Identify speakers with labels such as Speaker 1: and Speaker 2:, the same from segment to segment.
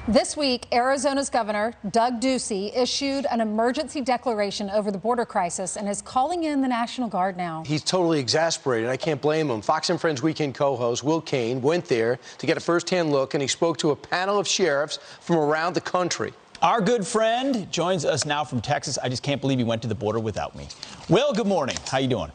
Speaker 1: This week, Arizona's Governor Doug Ducey issued an emergency declaration over the border crisis and is calling in the National Guard now.
Speaker 2: He's totally exasperated. I can't blame him. Fox and Friends weekend co-host Will Cain went there to get a first-hand look, and he spoke to a panel of sheriffs from around the country.
Speaker 3: Our good friend joins us now from Texas. I just can't believe he went to the border without me. Will, good morning. How you doing?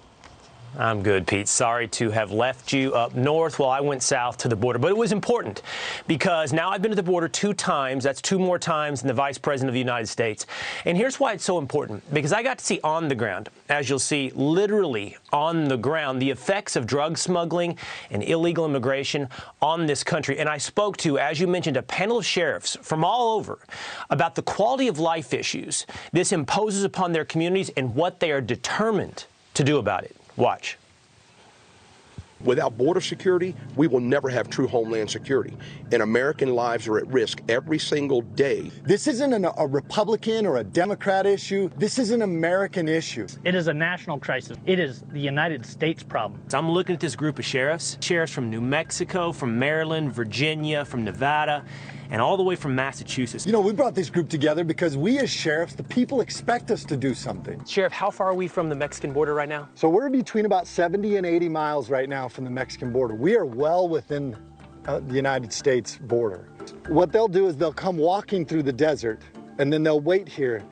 Speaker 4: I'm good, Pete. Sorry to have left you up north while I went south to the border. But it was important because now I've been to the border 2 times. That's 2 more times than the Vice President of the United States. And here's why it's so important. Because I got to see on the ground, as you'll see, literally on the ground, the effects of drug smuggling and illegal immigration on this country. And I spoke to, as you mentioned, a panel of sheriffs from all over about the quality of life issues this imposes upon their communities and what they are determined to do about it. Watch.
Speaker 5: Without border security, we will never have true homeland security. And American lives are at risk every single day.
Speaker 6: This isn't a Republican or a Democrat issue. This is an American issue.
Speaker 7: It is a national crisis. It is the United States problem.
Speaker 4: So I'm looking at this group of sheriffs from New Mexico, from Maryland, Virginia, from Nevada, and all the way from Massachusetts.
Speaker 6: You know, we brought this group together because we as sheriffs, the people expect us to do something.
Speaker 4: Sheriff, how far are we from the Mexican border right now?
Speaker 6: So we're between about 70 and 80 miles right now from the Mexican border. We are well within the United States border. What they'll do is they'll come walking through the desert, and then they'll wait here.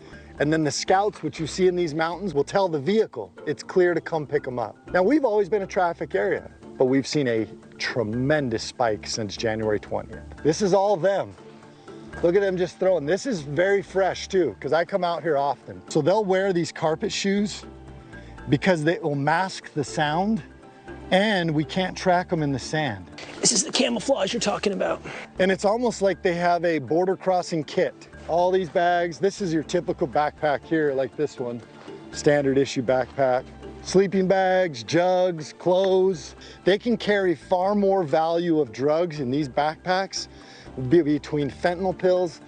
Speaker 6: And then the scouts, which you see in these mountains, will tell the vehicle it's clear to come pick them up. Now, we've always been a traffic area, but we've seen a tremendous spike since January 20th. This is all them. Look at them just throwing. This is very fresh too, because I come out here often. So they'll wear these carpet shoes because they will mask the sound, and we can't track them in the sand.
Speaker 4: This is the camouflage you're talking about.
Speaker 6: And it's almost like they have a border crossing kit. All these bags, this is your typical backpack here, like this one, standard issue backpack. Sleeping bags, jugs, clothes. They can carry far more value of drugs in these backpacks between fentanyl pills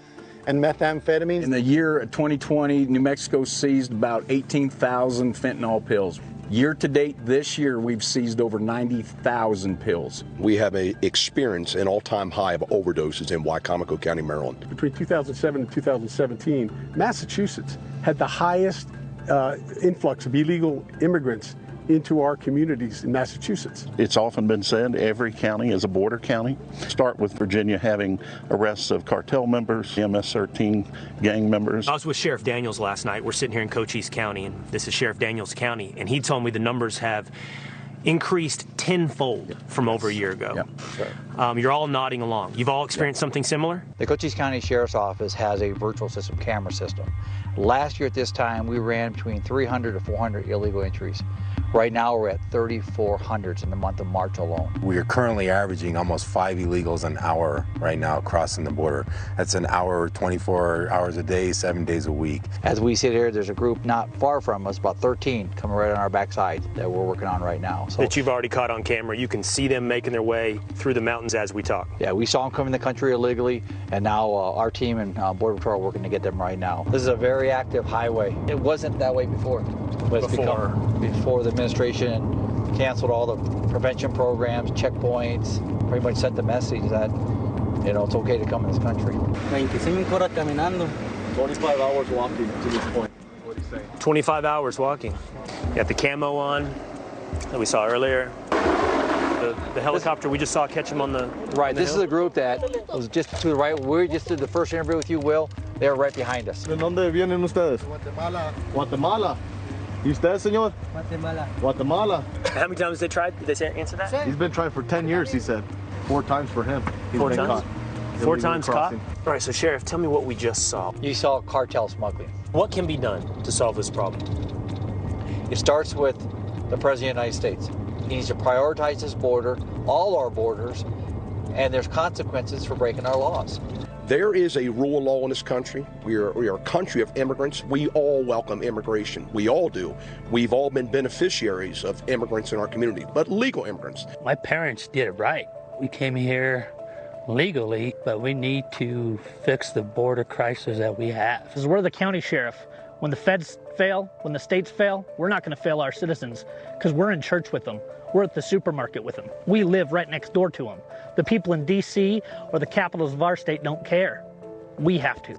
Speaker 6: and methamphetamines.
Speaker 8: In the year 2020, New Mexico seized about 18,000 fentanyl pills. Year to date this year, we've seized over 90,000 pills.
Speaker 5: We have experienced an all-time high of overdoses in Wycomico County, Maryland.
Speaker 9: Between 2007 and 2017, Massachusetts had the highest influx of illegal immigrants into our communities in Massachusetts.
Speaker 10: It's often been said every county is a border county. Start with Virginia having arrests of cartel members, MS-13 gang members.
Speaker 4: I was with Sheriff Daniels last night. We're sitting here in Cochise County, and this is Sheriff Daniels County, and he told me the numbers have increased tenfold from over a year ago.
Speaker 8: Yeah.
Speaker 4: You're all nodding along. You've all experienced something similar?
Speaker 11: The Cochise County Sheriff's Office has a virtual system camera system. Last year at this time, we ran between 300 to 400 illegal entries. Right now, we're at 3,400 in the month of March alone.
Speaker 12: We are currently averaging almost 5 illegals an hour right now crossing the border. That's an hour, 24 hours a day, 7 days a week.
Speaker 11: As we sit here, there's a group not far from us, about 13, coming right on our backside that we're working on right now.
Speaker 4: So, that you've already caught on camera. You can see them making their way through the mountains as we talk.
Speaker 11: Yeah, we saw them come in the country illegally, and now our team and Border Patrol are working to get them right now. This is a very active highway. It wasn't that way before. But it's before the administration canceled all the prevention programs, checkpoints, pretty much sent the message that, you know, it's okay to come in this country.
Speaker 13: 25 horas caminando.
Speaker 9: 25 hours walking to this point. What do you say?
Speaker 4: 25 hours walking. Got the camo on that we saw earlier. The helicopter we just saw catch him on the
Speaker 11: right.
Speaker 4: On the
Speaker 11: this
Speaker 4: hill.
Speaker 11: is a group that was just to the right. We just did the first interview with you, Will. They're right behind us.
Speaker 9: ¿De dónde vienen ustedes?
Speaker 13: Guatemala.
Speaker 9: Guatemala. ¿Y usted, señor?
Speaker 13: Guatemala.
Speaker 9: Guatemala.
Speaker 4: How many times they tried? Did they answer that?
Speaker 9: He's been trying for 10 years, he said. 4 times for him. He's
Speaker 4: 4
Speaker 9: been
Speaker 4: times?
Speaker 9: Caught.
Speaker 4: 4 times caught? All right, so Sheriff, tell me what we just saw.
Speaker 11: You saw cartel smuggling.
Speaker 4: What can be done to solve this problem?
Speaker 11: It starts with the President of the United States. He needs to prioritize this border, all our borders, and there's consequences for breaking our laws.
Speaker 5: There is a rule of law in this country. We are a country of immigrants. We all welcome immigration. We all do. We've all been beneficiaries of immigrants in our community, but legal immigrants.
Speaker 7: My parents did it right. We came here legally, but we need to fix the border crisis that we have. Because we're the county sheriff. When the feds fail, when the states fail, we're not going to fail our citizens because we're in church with them. We're at the supermarket with them. We live right next door to them. The people in D.C. or the capitals of our state don't care. We have to.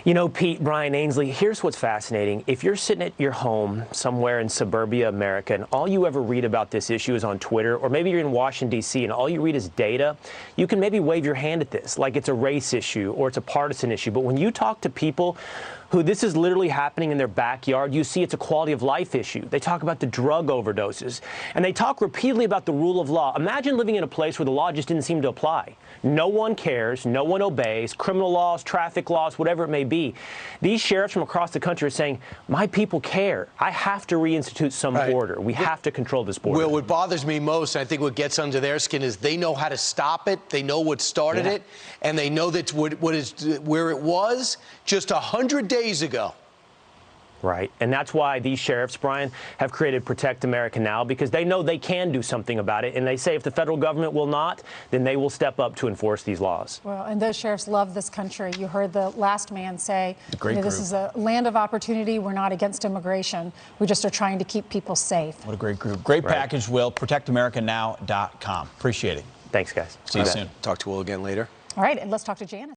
Speaker 4: You know, Pete, Brian Ainsley, here's what's fascinating. If you're sitting at your home somewhere in suburbia America and all you ever read about this issue is on Twitter, or maybe you're in Washington, D.C., and all you read is data, you can maybe wave your hand at this like it's a race issue or it's a partisan issue. But when you talk to people who this is literally happening in their backyard, you see it's a quality of life issue. They talk about the drug overdoses, and they talk repeatedly about the rule of law. Imagine living in a place where the law just didn't seem to apply. No one cares, no one obeys, criminal laws, traffic laws, whatever it may be. These sheriffs from across the country are saying, my people care. I have to reinstitute some order. We have to control this border.
Speaker 2: Will, what bothers me most, and I think what gets under their skin, is they know how to stop it, they know what started it, and they know that where it was just 100 days ago.
Speaker 4: Right. And that's why these sheriffs, Brian, have created Protect America Now, because they know they can do something about it. And they say if the federal government will not, then they will step up to enforce these laws.
Speaker 1: Well, and those sheriffs love this country. You heard the last man say, this is a land of opportunity. We're not against immigration. We just are trying to keep people safe.
Speaker 3: What a great group. Great package, Will. ProtectAmericaNow.com. Appreciate it.
Speaker 4: Thanks, guys.
Speaker 3: See you soon.
Speaker 2: Talk to Will again later.
Speaker 1: All right, and let's talk to Janice.